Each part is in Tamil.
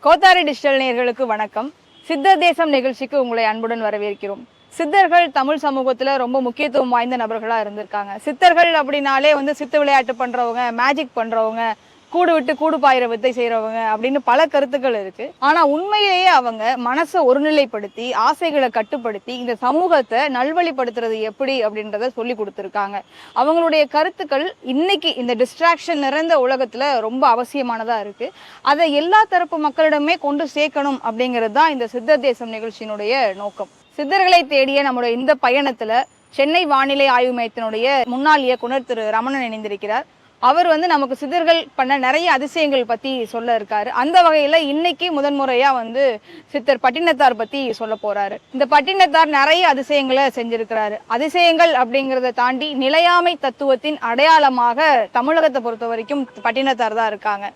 கோத்தாரி டிஜிட்டல் நேயர்களுக்கு வணக்கம். சித்தர் தேசம் நிகழ்ச்சிக்கு உங்களை அன்புடன் வரவேற்கிறோம். சித்தர்கள் தமிழ் சமூகத்துல ரொம்ப முக்கியத்துவம் வாய்ந்த நபர்களா இருந்திருக்காங்க. சித்தர்கள் அப்படின்னாலே சித்து விளையாட்டு பண்றவங்க, மேஜிக் பண்றவங்க, கூடு விட்டு கூடு பாயிர வித்தை செய்யறவங்க அப்படின்னு பல கருத்துக்கள் இருக்கு. ஆனா உண்மையிலேயே அவங்க மனசை ஒருநிலைப்படுத்தி ஆசைகளை கட்டுப்படுத்தி இந்த சமூகத்தை நல்வழிப்படுத்துறது எப்படி அப்படின்றத சொல்லி கொடுத்துருக்காங்க. அவங்களுடைய கருத்துக்கள் இன்னைக்கு இந்த டிஸ்ட்ராக்ஷன் நிறைந்த உலகத்துல ரொம்ப அவசியமானதா இருக்கு. அதை எல்லா தரப்பு மக்களிடமே கொண்டு சேர்க்கணும் அப்படிங்கிறது தான் இந்த சித்தர் தேசம் நிகழ்ச்சியினுடைய நோக்கம். சித்தர்களை தேடிய நம்முடைய இந்த பயணத்துல சென்னை வானிலை ஆய்வு மையத்தினுடைய முன்னாள் இயக்குனர் திரு ரமணன் இணைந்திருக்கிறார். அவர் நமக்கு சித்தர்கள் பண்ண நிறைய அதிசயங்கள் பத்தி சொல்ல இருக்காரு. அந்த வகையில இன்னைக்கு முதன்முறையா சித்தர் பட்டினத்தார் பத்தி சொல்ல போறாரு. இந்த பட்டினத்தார் நிறைய அதிசயங்களை செஞ்சிருக்கிறாரு. அதிசயங்கள் அப்படிங்கிறத தாண்டி நிலையாமை தத்துவத்தின் அடையாளமாக தமிழகத்தை பொறுத்த வரைக்கும் பட்டினத்தார் தான் இருக்காங்க.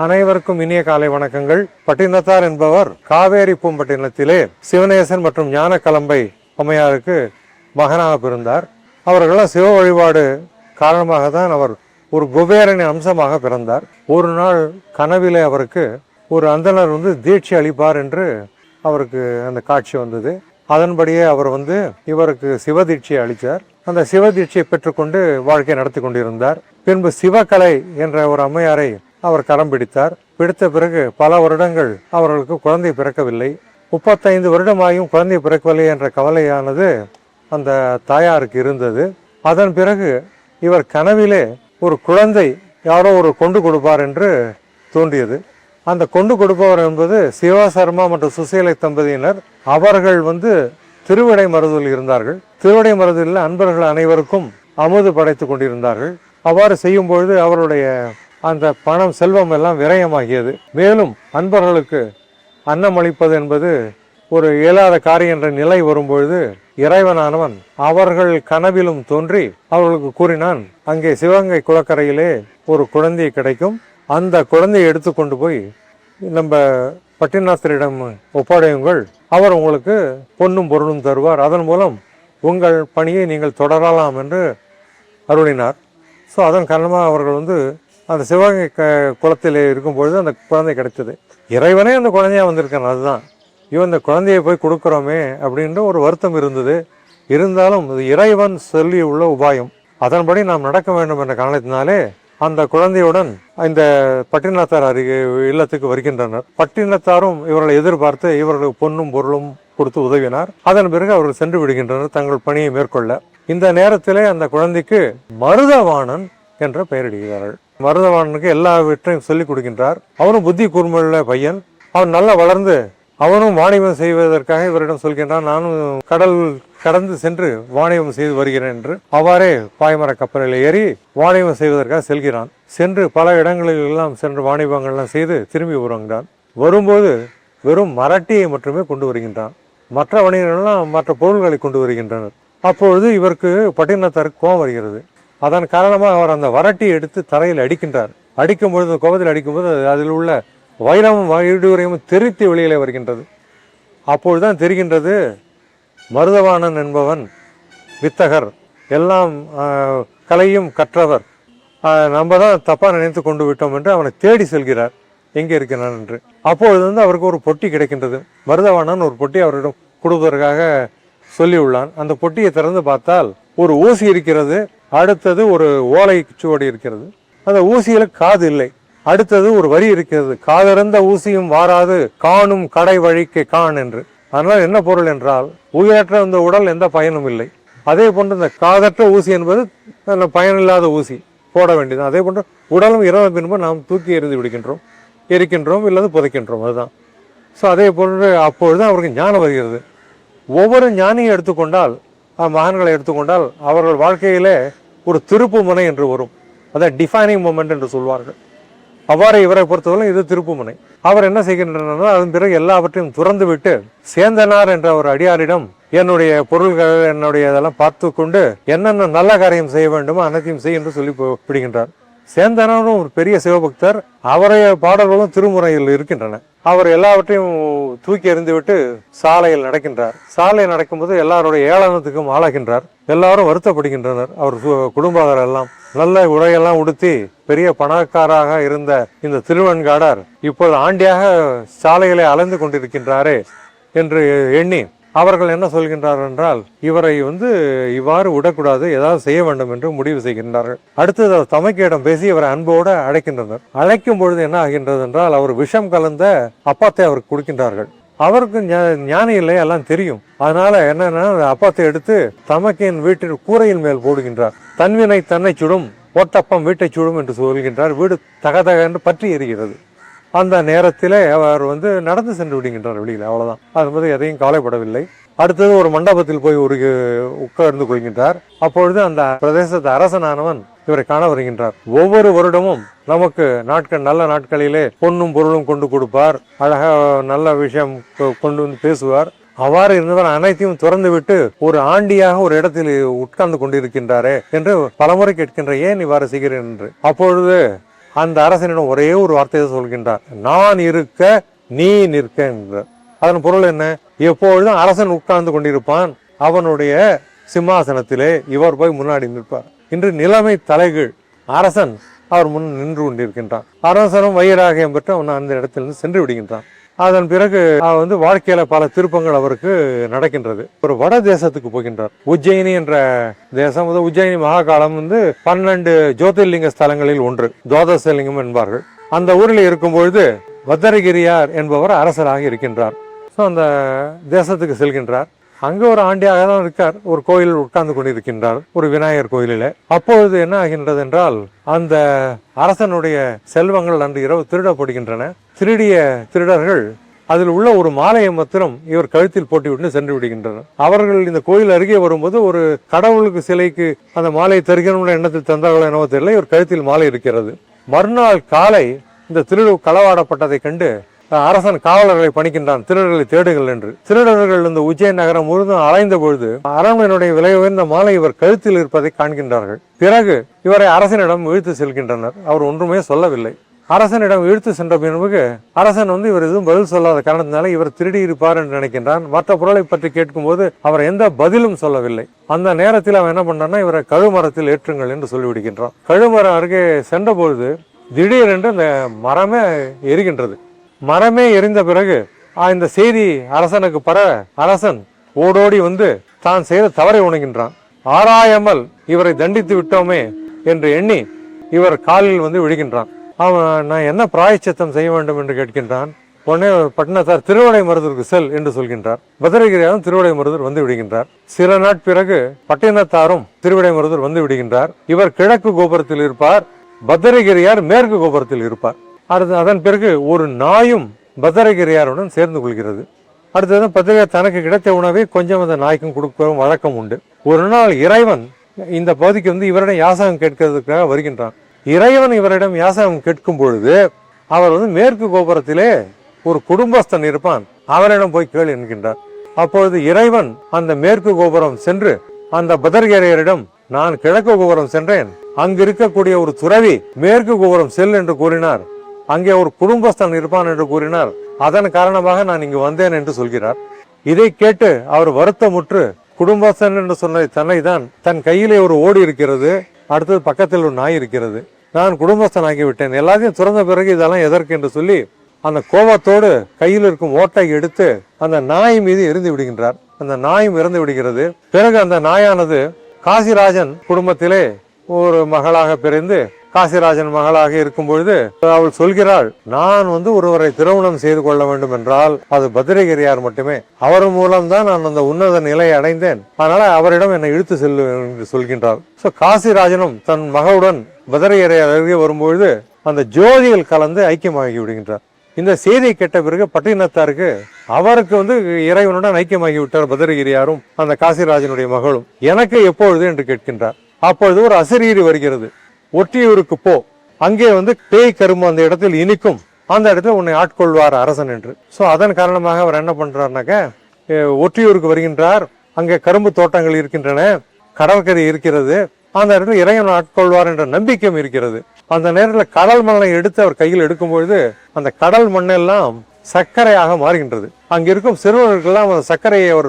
அனைவருக்கும் இனிய காலை வணக்கங்கள். பட்டினத்தார் என்பவர் காவேரி பூம்பட்டினத்திலே சிவநேசன் மற்றும் ஞான கலம்பை அம்மையாருக்கு மகனாக பிறந்தார். அவர்களாம் சிவ வழிபாடு காரணமாக தான் அவர் ஒரு குபேரனின் அம்சமாக பிறந்தார். ஒரு நாள் கனவிலே அவருக்கு ஒரு அந்தனர் தீட்சை அளிப்பார் என்று அவருக்கு அந்த காட்சி வந்தது. அதன்படியே அவர் இவருக்கு சிவ தீட்சை அளித்தார். அந்த சிவ தீட்சையை பெற்றுக்கொண்டு வாழ்க்கை நடத்தி கொண்டிருந்தார். பின்பு சிவகலை என்ற ஒரு அம்மையாரை அவர் கரம் பிடித்தார். பிடித்த பிறகு பல வருடங்கள் அவர்களுக்கு குழந்தை பிறக்கவில்லை. 35 வருடமாயும் குழந்தை பிறக்கவில்லை என்ற கவலையானது அந்த தாயாருக்கு இருந்தது. அதன் பிறகு இவர் கனவிலே ஒரு குழந்தை யாரோ ஒரு கொண்டு கொடுப்பார் என்று தோன்றியது. அந்த கொண்டு கொடுப்பவர் என்பது சிவசர்மா மற்றும் சுசீலை தம்பதியினர். அவர்கள் திருவிடை மருதில் இருந்தார்கள். திருவிடை மருதில் அன்பர்கள் அனைவருக்கும் அமுது படைத்து கொண்டிருந்தார்கள். அவ்வாறு செய்யும் பொழுது அவருடைய அந்த பணம் செல்வம் எல்லாம் விரயமாகியது. மேலும் அன்பர்களுக்கு அன்னம் அளிப்பது என்பது ஒரு இயலாத காரியம் என்ற நிலை வரும்பொழுது இறைவனானவன் அவர்கள் கனவிலும் தோன்றி அவர்களுக்கு கூறினான், அங்கே சிவகங்கை குளக்கரையிலே ஒரு குழந்தை கிடைக்கும், அந்த குழந்தையை எடுத்துக்கொண்டு போய் நம்ம பட்டினத்தாரிடம் ஒப்படையுங்கள், அவர் உங்களுக்கு பொன்னும் பொருளும் தருவார், அதன் மூலம் உங்கள் பணியை நீங்கள் தொடரலாம் என்று அருளினார். ஸோ அதன் காரணமாக அவர்கள் அந்த சிவகங்கை குளத்தில் இருக்கும்பொழுது அந்த குழந்தை கிடைத்தது. இறைவனே அந்த குழந்தையா வந்திருக்கான். அதுதான் இவன் இந்த குழந்தையை போய் கொடுக்குறோமே அப்படின்ற ஒரு வருத்தம் இருந்தது. இருந்தாலும் இறைவன் சொல்லி உள்ள உபாயம், அதன்படி நாம் நடக்க வேண்டும் என்ற காரணத்தினாலே அந்த குழந்தையுடன் இந்த பட்டினத்தார் அருகே இல்லத்துக்கு வருகின்றனர். பட்டினத்தாரும் இவர்களை எதிர்பார்த்து இவர்களுக்கு பொன்னும் பொருளும் கொடுத்து உதவினார். அதன் பிறகு அவர்கள் சென்று விடுகின்றனர் தங்கள் பணியை மேற்கொள்ள. இந்த நேரத்திலே அந்த குழந்தைக்கு மருதவாணன் என்ற பெயரிடுகிறார்கள். மருதவாணனுக்கு எல்லாவற்றையும் சொல்லிக் கொடுக்கின்றார். அவனும் புத்தி கூர்மையுள்ள பையன். அவன் நல்லா வளர்ந்து அவனும் வாணிபம் செய்வதற்காக இவரிடம் சொல்கின்றான், நானும் கடல் கடந்து சென்று வாணிபம் செய்து வருகிறேன் என்று. அவ்வாறே பாய்மர கப்பலில் ஏறி வாணிபம் செய்வதற்காக செல்கிறான். சென்று பல இடங்களில் எல்லாம் சென்று வாணிபங்கள்லாம் செய்து திரும்பி வருகிறான். வரும்போது வெறும் மரட்டியை மட்டுமே கொண்டு வருகின்றான். மற்ற வணிகர்கள்லாம் மற்ற பொருள்களை கொண்டு வருகின்றனர். அப்பொழுது இவருக்கு பட்டினத்தாருக்கு கோபம் வருகிறது. அதன் காரணமாக அவர் அந்த வரட்டியை எடுத்து தரையில் அடிக்கின்றார். அடிக்கும் பொழுது கோபத்தில் அடிக்கும்போது அதில் உள்ள வைரமும் வைடூரியமும் தெரித்து வெளியிலே வருகின்றது. அப்பொழுதுதான் தெரிகின்றது மருதவாணன் என்பவன் வித்தகர், எல்லாம் கலையும் கற்றவர், நம்ம தான் தப்பாக நினைத்து கொண்டு விட்டோம் என்று அவனை தேடி செல்கிறார், எங்கே இருக்கிறான் என்று. அப்பொழுது அவருக்கு ஒரு பொட்டி கிடைக்கின்றது. மருதவாணன் ஒரு பொட்டி அவரிடம் கொடுப்பதற்காக சொல்லியுள்ளான். அந்த பொட்டியை திறந்து பார்த்தால் ஒரு ஊசி இருக்கிறது, அடுத்தது ஒரு ஓலை சுவடி இருக்கிறது. அந்த ஊசியில காது இல்லை. அடுத்தது ஒரு வரி இருக்கிறது, காதிறந்த ஊசியும் வாராது காணும் கடை வழிக்கு கான் என்று. அதனால் என்ன பொருள் என்றால், உயிரற்ற இந்த உடல் எந்த பயனும் இல்லை. அதே போன்று இந்த காதற்ற ஊசி என்பது பயனில்லாத ஊசி, போட வேண்டியது. அதே போன்று உடலும் இறந்த பின்பு நாம் தூக்கி எறிந்து விடுகின்றோம், எரிக்கின்றோம், இல்லது புதைக்கின்றோம், அதுதான். ஸோ அதே போன்று அப்பொழுது அவருக்கு ஞானம் வருகிறது. ஒவ்வொரு ஞானியை எடுத்துக்கொண்டால், மகான்களை எடுத்துக்கொண்டால் அவர்கள் வாழ்க்கையிலே ஒரு திருப்பு முனை என்று வரும். அதான் டிஃபைனிங் மூமெண்ட் என்று சொல்வார்கள். அவ்வாறு இவரை பொறுத்தவரை இது திருப்பு முனை. அவர் என்ன செய்கின்றனர், அதன் பிறகு எல்லாவற்றையும் துறந்து விட்டு சேந்தனார் என்ற ஒரு அடியாரிடம் என்னுடைய பொருள்கள் என்னுடைய இதெல்லாம் பார்த்து கொண்டு என்னென்ன நல்ல காரியம் செய்ய வேண்டுமோ அனைத்தையும் செய் என்று சொல்லி பிடிக்கின்றார். சேந்தனாரும் ஒரு பெரிய சிவபக்தர். அவரைய பாடல்களும் திருமுறையில் இருக்கின்றன. அவர் எல்லாவற்றையும் தூக்கி எறிந்து விட்டு சாலையில் நடக்கின்றார். சாலையில் நடக்கும்போது எல்லாருடைய ஏளனத்துக்கும் ஆளாகின்றார். எல்லாரும் வருத்தப்படுகின்றனர். அவர் குடும்பத்தார் எல்லாம் நல்ல உடையெல்லாம் உடுத்தி பெரிய பணக்காராக இருந்த இந்த திருவெண்காடர் இப்போது ஆண்டியாக சாலைகளை அலைந்து கொண்டிருக்கின்றாரே என்று எண்ணி அவர்கள் என்ன சொல்கின்றார்கள் என்றால், இவரை இவ்வாறு விடக்கூடாது, ஏதாவது செய்ய வேண்டும் என்று முடிவு செய்கின்றார்கள். அடுத்தது அவர் தமக்கையிடம் பேசி இவரை அன்போடு அழைக்கின்றனர். அழைக்கும் பொழுது என்ன ஆகின்றது என்றால், அவர் விஷம் கலந்த அப்பாத்தை அவருக்கு கொடுக்கின்றார்கள். அவருக்கு ஞானி இல்லை, எல்லாம் தெரியும். அதனால என்னன்னா, அப்பாத்தை எடுத்து தமக்கையின் வீட்டின் கூரையின் மேல் போடுகின்றார். தன்வினை தன்னை சுடும், ஓட்டப்பம் வீட்டை சுடும் என்று சொல்கின்றார். வீடு தகதக என்று பற்றி எரிகிறது. அந்த நேரத்திலே அவர் நடந்து சென்று விடுகின்றார் வெளியில். அவ்வளவுதான். அது எதையும் கவலைப்படவில்லை. அடுத்தது ஒரு மண்டபத்தில் போய் உட்கார்ந்து கொள்கின்றார். அப்பொழுது அந்த பிரதேசத்து அரசனானவன் இவரை காண வருகின்றார். ஒவ்வொரு வருடமும் நமக்கு நல்ல நாட்களிலே பொன்னும் பொருளும் கொண்டு கொடுப்பார், அழகா நல்ல விஷயம் கொண்டு பேசுவார். அவ்வாறு இருந்தவர் அனைத்தையும் துறந்து விட்டு ஒரு ஆண்டியாக ஒரு இடத்தில் உட்கார்ந்து கொண்டிருக்கின்றாரே என்று பலமுறை கேட்கின்ற, ஏன் இவ்வாறு செய்கிறேன் என்று. அப்பொழுது அந்த அரசனிடம் ஒரே ஒரு வார்த்தையை சொல்கின்றார், நான் இருக்க நீ நிற்க என்கிறார். அதன் பொருள் என்ன? எப்பொழுதும் அரசன் உட்கார்ந்து கொண்டிருப்பான், அவனுடைய சிம்மாசனத்திலே இவர் போய் முன்னாடி நிற்பார். இன்று நிலைமை தலைகீழ். அரசன் அவர் முன் நின்று கொண்டிருக்கின்றான். அரசனும் வைராகியம் பெற்று அவன் அந்த இடத்திலிருந்து சென்று விடுகின்றான். அதன் பிறகு வாழ்க்கையில பல திருப்பங்கள் அவருக்கு நடக்கின்றது. ஒரு வட தேசத்துக்கு போகின்றார். உஜ்ஜயினி என்ற தேசம். உஜ்ஜயினி மகாகாலம் 12 ஜோதிர்லிங்க ஸ்தலங்களில் ஒன்று, துவாதசலிங்கம் என்பார்கள். அந்த ஊரில் இருக்கும் பொழுது பத்திரகிரியார் என்பவர் அரசராக இருக்கின்றார். அந்த தேசத்துக்கு செல்கின்றார். அங்க ஒரு ஆண்டியாக தான் இருக்கார். ஒரு கோயில் உட்கார்ந்து கொண்டிருக்கின்றார், ஒரு விநாயகர் கோயிலில். அப்பொழுது என்ன ஆகின்றது என்றால், அந்த அரசனுடைய செல்வங்கள் அன்று இரவு திருடப்படுகின்றன. திருடிய திருடர்கள் அதில் உள்ள ஒரு மாலையை மாத்திரம் இவர் கழுத்தில் போட்டுவிட்டு சென்று விடுகின்றனர். அவர்கள் இந்த கோயில் அருகே வரும்போது ஒரு கடவுளுக்கு சிலைக்கு அந்த மாலையை தருகிற எண்ணத்தில் தந்தார்களோ என்னவோ தெரியல, இவர் கழுத்தில் மாலை இருக்கிறது. மறுநாள் காலை இந்த திருடு களவாடப்பட்டதை கண்டு அரசன் காவலர்களை பணிக்கின்றான், திருடர்களை தேடுங்கள் என்று. திருடர்கள் இந்த உஜ்ஜைன் நகரம் முழுதும் அலைந்த பொழுது அரண்மனையுடைய விலை உயர்ந்த மாலை இவர் கழுத்தில் இருப்பதை காண்கின்றார்கள். பிறகு இவரை அரசனிடம் இழுத்து செல்கின்றனர். அவர் ஒன்றுமே சொல்லவில்லை. அரசனிடம் இழுத்து சென்ற பின்பு அரசன் இவர் எதுவும் பதில் சொல்லாத காரணத்தினால இவர் திருடி இருப்பார் என்று நினைக்கின்றான். மற்ற பொருளை பற்றி கேட்கும் போது அவர் எந்த பதிலும் சொல்லவில்லை. அந்த நேரத்தில் அவன் என்ன பண்றான்னா, இவரை கழுமரத்தில் ஏற்றுங்கள் என்று சொல்லிவிடுகின்றான். கழுமரம் அருகே சென்ற பொழுது திடீரென்று அந்த மரமே எரிகின்றது. மரமே எரிந்த பிறகு இந்த செய்தி அரசனுக்கு பரவ அரசன் ஓடோடி தான் செய்த தவறை உணர்கின்றான். ஆராயாமல் இவரை தண்டித்து விட்டோமே என்று எண்ணி இவர் காலில் விழுகின்றான். அவன் நான் என்ன பிராயச்சித்தம் செய்ய வேண்டும் என்று கேட்கின்றான். உடனே பட்டினத்தார் திருவடை மருதூருக்கு செல் என்று சொல்கின்றார். பத்திரகிரியாரும் திருவடை மருதூர் விடுகின்றார். சில நாட் பிறகு பட்டினத்தாரும் திருவடை மருதூர் விடுகின்றார். இவர் கிழக்கு கோபுரத்தில் இருப்பார், பத்திரகிரியார் மேற்கு கோபுரத்தில் இருப்பார். அதன் பிறகு ஒரு நாயும் பத்திரகிரியாருடன் சேர்ந்து கொள்கிறது. அடுத்தது பத்திரிகையார் தனக்கு கிடைத்த உணவை கொஞ்சம் அந்த நாய்க்கும் கொடுக்கும் வழக்கம் உண்டு. ஒரு நாள் இறைவன் இந்த பகுதிக்கு இவரிடம் யாசகம் கேட்கிறதுக்காக வருகின்றான். இறைவன் இவரிடம் யாசகம் கேட்கும் பொழுது அவர் மேற்கு கோபுரத்திலே ஒரு குடும்பஸ்தன் இருப்பான், அவரிடம் போய் கேள் என்கின்றார். அப்பொழுது இறைவன் அந்த மேற்கு கோபுரம் சென்று அந்த பத்திரகிரியாரிடம், நான் கிழக்கு கோபுரம் சென்றேன், அங்கு இருக்கக்கூடிய ஒரு துறவி மேற்கு கோபுரம் செல் என்று கூறினார், அங்கே ஒரு குடும்பஸ்தன் இருப்பான் என்று கூறினார், அதன் காரணமாக நான் இங்கு வந்தேன் என்று சொல்கிறார். இதை கேட்டு அவர் வருத்தமுற்று, குடும்பஸ்தன் என்று சொன்ன தன்னை தான் தன் கையிலே ஒரு ஓடி இருக்கிறது, அடுத்தது பக்கத்தில் ஒரு நாய் இருக்கிறது, நான் குடும்பஸ்தன் ஆகிவிட்டேன், எல்லாத்தையும் துறந்த பிறகு இதெல்லாம் எதற்கு என்று சொல்லி அந்த கோபத்தோடு கையில் இருக்கும் ஓட்டை எடுத்து அந்த நாய் மீது எரிந்து விடுகின்றார். அந்த நாயும் இறந்து விடுகிறது. பிறகு அந்த நாயானது காசிராஜன் குடும்பத்திலே ஒரு மகளாக பிறந்து காசிராஜன் மகளாக இருக்கும் பொழுது அவள் சொல்கிறாள், நான் ஒருவரை திருமணம் செய்து கொள்ள வேண்டும் என்றால் அது பத்திரகிரியார் மட்டுமே, அவர் மூலம்தான் நான் அந்த உன்னத நிலையை அடைந்தேன், அதனால அவரிடம் என்னை இழுத்து செல்லு என்று சொல்கின்றார். காசிராஜனும் தன் மகளுடன் பத்திரகிரியார் அருகே வரும்பொழுது அந்த ஜோதியில் கலந்து ஐக்கியமாகி விடுகின்றார். இந்த செய்தியை கேட்ட பிறகு பட்டினத்தாருக்கு அவருக்கு இறைவனுடன் ஐக்கியமாகி விட்டார் பத்திரகிரியாரும் அந்த காசிராஜனுடைய மகளும். எனக்கு எப்பொழுது என்று கேட்கின்றார். அப்பொழுது ஒரு அசரீரி வருகிறது, ஒற்றியூருக்கு போ, அங்கே பேய் கரும்பு அந்த இடத்தில் இனிக்கும், அந்த இடத்துல உன்னை ஆட்கொள்வார் அரசன் என்று. அதன் காரணமாக அவர் என்ன பண்றாருனாக்க, ஒற்றியூருக்கு வருகின்றார். அங்கே கரும்பு தோட்டங்கள் இருக்கின்றன, கடற்கரை இருக்கிறது, அந்த இடத்துல இறைவன் ஆட்கொள்வார் என்ற நம்பிக்கையும் இருக்கிறது. அந்த நேரத்தில் கடல் மண்ணை எடுத்து அவர் கையில் எடுக்கும் பொழுது அந்த கடல் மண்ணெல்லாம் சர்க்கரையாக மாறுகின்றது. அங்கிருக்கும் சிறுவர்களுக்கெல்லாம் அந்த சர்க்கரையை அவர்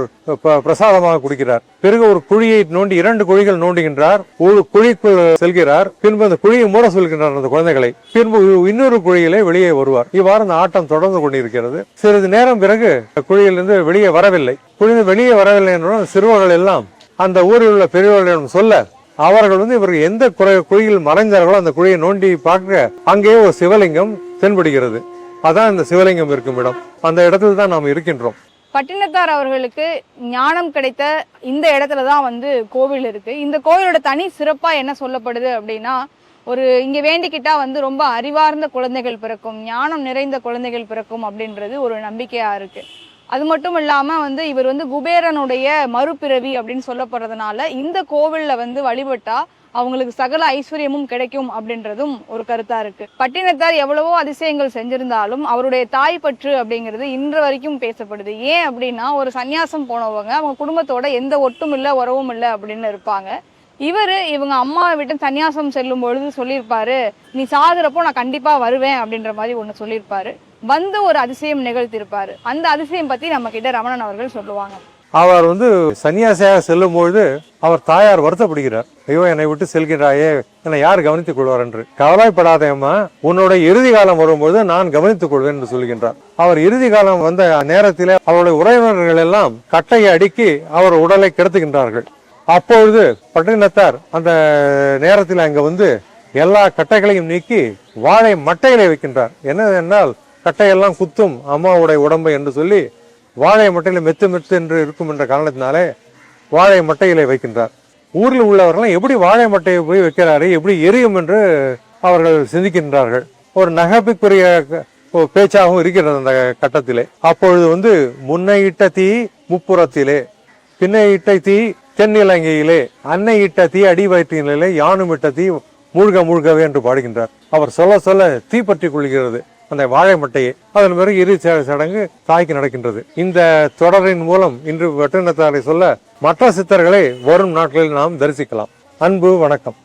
பிரசாதமாக குடிக்கிறார். பிறகு ஒரு குழியை நோண்டி 2 குழிகள் நோண்டுகின்றார். ஒரு குழிக்குள் செல்கிறார். பின்பு அந்த குழியை மூட சொல்கின்றார் அந்த குழந்தைகளை. பின்பு இன்னொரு குழியிலே வெளியே வருவார். இவ்வாறு அந்த ஆட்டம் தொடர்ந்து கொண்டிருக்கிறது. சிறிது நேரம் பிறகு குழியிலிருந்து வெளியே வரவில்லை. குழிந்து வெளியே வரவில்லை என்றால் சிறுவர்கள் எல்லாம் அந்த ஊரில் உள்ள பெரியவர்களிடம் சொல்ல, அவர்கள் இவர்கள் எந்த குழியில் மறைந்தார்களோ அந்த குழியை நோண்டி பார்க்க அங்கே ஒரு சிவலிங்கம் தென்படுகிறது. அதான் இந்த சிவலிங்கம் இருக்கும் இடம். அந்த இடத்துல தான் நாம் இருக்கின்றோம். பட்டினத்தார் அவர்களுக்கு ஞானம் கிடைத்த இந்த இடத்துல தான் கோவில் இருக்கு. இந்த கோவிலோட தனி சிறப்பா என்ன சொல்லப்படுது அப்படின்னா, இங்க வேண்டிக்கிட்டா ரொம்ப அறிவார்ந்த குழந்தைகள் பிறக்கும், ஞானம் நிறைந்த குழந்தைகள் பிறக்கும் அப்படின்றது ஒரு நம்பிக்கையா இருக்கு. அது மட்டும் இல்லாம இவர் குபேரனுடைய மறுபிறவி அப்படின்னு சொல்லப்படுறதுனால இந்த கோவில்ல வழிபட்டா அவங்களுக்கு சகல ஐஸ்வர்யமும் கிடைக்கும் அப்படின்றதும் ஒரு கருத்தா இருக்கு. பட்டினத்தார் எவ்வளவோ அதிசயங்கள் செஞ்சிருந்தாலும் அவருடைய தாய் பற்று அப்படிங்கிறது இன்று வரைக்கும் பேசப்படுது. ஏன் அப்படின்னா, ஒரு சன்னியாசம் போனவங்க அவங்க குடும்பத்தோட எந்த ஒட்டும் இல்லை உறவும் இல்லை அப்படின்னு இருப்பாங்க. இவங்க அம்மாவை விட்டு சன்னியாசம் செல்லும் பொழுது சொல்லியிருப்பாரு, நீ சாகுறப்போ நான் கண்டிப்பா வருவேன் அப்படின்ற மாதிரி ஒண்ணு சொல்லியிருப்பாரு. ஒரு அதிசயம் நிகழ்த்திருப்பாரு. அந்த அதிசயம் பத்தி நம்ம கிட்ட ரமணன் அவர்கள் சொல்லுவாங்க. அவர் சன்னியாசியாக செல்லும் பொழுது அவர் தாயார் வருத்தப்படுகிறார். ஐயோ, என்னை விட்டு செல்கிறாயே, என்னை யார் கவனித்துக் கொள்வார் என்று. கவலைப்படாதேம்மா, உன்னோட இறுதி காலம் வரும்போது நான் கவனித்துக் கொள்வேன் என்று சொல்கின்றார். அவர் இறுதி காலம் வந்த நேரத்திலே அவருடைய உறவினர்கள் எல்லாம் கட்டையை அடுக்கி அவர் உடலை கிடத்துகின்றார்கள். அப்பொழுது பட்டினத்தார் அந்த நேரத்தில் அங்க எல்லா கட்டைகளையும் நீக்கி வாழை மட்டைகளை வைக்கின்றார். என்னவென்றால் கட்டையெல்லாம் குத்தும் அம்மாவுடைய உடம்பை என்று சொல்லி வாழை மட்டையில மெத்து மெத்து என்று இருக்கும் என்ற காரணத்தினாலே வாழை மட்டையிலே வைக்கின்றார். ஊரில் உள்ளவர்கள் எப்படி வாழை மட்டையை போய் வைக்கிறாரு, எப்படி எரியும் என்று அவர்கள் சிந்திக்கின்றார்கள். ஒரு நகைப்புக்குரிய பேச்சாகவும் இருக்கிறது அந்த கட்டத்திலே. அப்பொழுது முன்னை இட்ட தீ முப்புறத்திலே, பின்னை இட்ட தீ தென்னிலங்கையிலே, அன்னை இட்ட தீ அடி வயிற்றினிலே, யானும் இட்ட தீ மூழ்க மூழ்கவே என்று பாடுகின்றார். அவர் சொல்ல சொல்ல தீ பற்றி கொள்கிறது அந்த வாழை மட்டையை. அதன் பிறகு இறுதி சடங்கு தாய்க்கு நடக்கின்றது. இந்த தொடரின் மூலம் இன்று பட்டினத்தாரை சொல்ல மற்ற சித்தர்களை வரும் நாட்களில் நாம் தரிசிக்கலாம். அன்பு வணக்கம்.